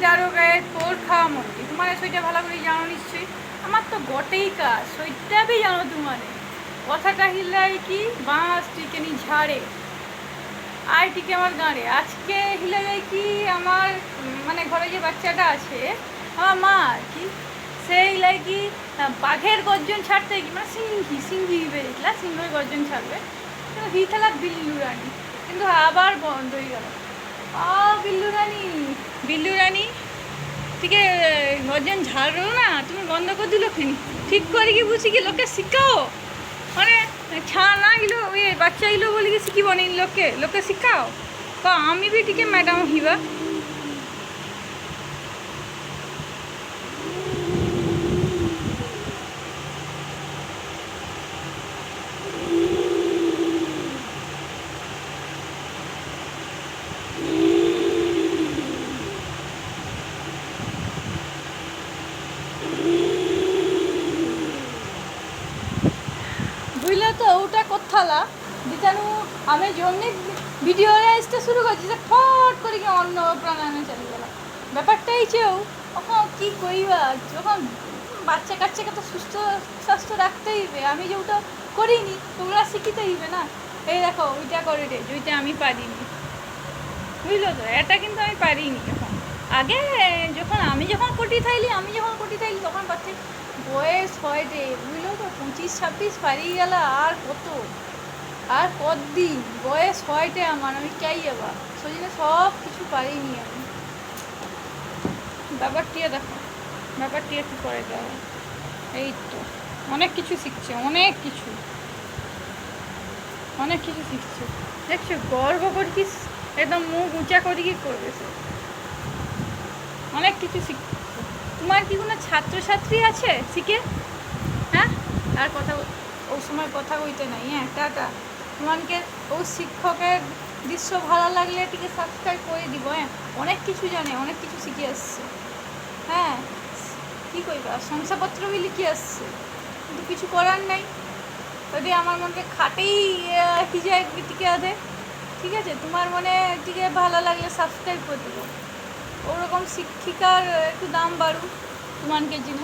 দারো গায়ে তোর খাওয়া মন্দির তোমার সেইটা ভালো করে জানো নিশ্চয়ই। আমার তো গটেই কাজ সইটা বি জানো তোমার কথাটা হিলাই কি বাঁশ টিকেনি ঝাড়ে আয় টিকে আমার গাঁড়ে। আজকে হিলে যায় কি আমার মানে ঘরে যে বাচ্চাটা আছে আমার মা আর কি সেই কি বাঘের গর্জন ছাড়তে কি মানে সিংহি বেরিয়েছিল সিংহের গর্জন ছাড়বে কিন্তু হিথালা বিল্লু রানী কিন্তু আবার বন্ধ হয়ে গেল। বিল্লু রানী থেকে গর্জন ঝাড়ো না তুমি বন্ধ করে দিল কেন ঠিক করে কি বুঝি কি লোকে শিখাও মানে ছা না গিলো ওই বাচ্চা গিলো বলি কি শিখিব নি লোকে শিখাও আমি বি টিকে ম্যাডাম হিবা। বুঝলে তো ওটা কোথালা যেটানো আমি জন্যে ভিডিও আসতে শুরু করছি যে ফট করে কি অন্য প্রাণায়ামে চলে গেল ব্যাপারটাই চেয়েও ওখানে কী করিবা যখন বাচ্চা কাচ্চাকে তো সুস্থ স্বাস্থ্য রাখতেই হবে আমি যে ওটা করিনি তোমরা শিখিতে হইবে না। এই দেখো ওইটা করে রে যেটা আমি পারিনি বুঝলো তো এটা কিন্তু আমি পারিনি এখন আগে যখন আমি যখন কোটি থাইলি তখন বাচ্চা বয়স হয় রে বুঝলো তো 25-26 পারিয়ে গেল আর কতদিন বয়স হয়টে আমার আমি চাই যাবা সেই জন্য সব কিছু পারিনি আমি। ব্যাপারটিও দেখো ব্যাপারটি একটু করে দেওয়া এই তো অনেক কিছু শিখছে অনেক কিছু শিখছে দেখছো গর্ব করি কি একদম মুখ উঁচা করি কি করবে সে অনেক কিছু শিখছে। তোমার কি কোনো ছাত্রছাত্রী আছে শিখে হ্যাঁ আর কথা ওই সময় কথা কইতে নাই হ্যাঁ টাটা তোমাকে ও শিক্ষকের দৃশ্য ভালো লাগলে টিকে সাবস্ক্রাইব করে দিব হ্যাঁ অনেক কিছু জানে অনেক কিছু শিখে আসছে হ্যাঁ কী কইবা শংসাপত্র বি লিখে আসছে কিন্তু কিছু করার নাই যদি আমার মনকে খাটেই কি যায় টিকে আধে ঠিক আছে তোমার মনে টিকে ভালো লাগলে সাবস্ক্রাইব করে দেবো ওরকম শিক্ষিকার একটু দাম বাড়ুক তোমাকে জন্য।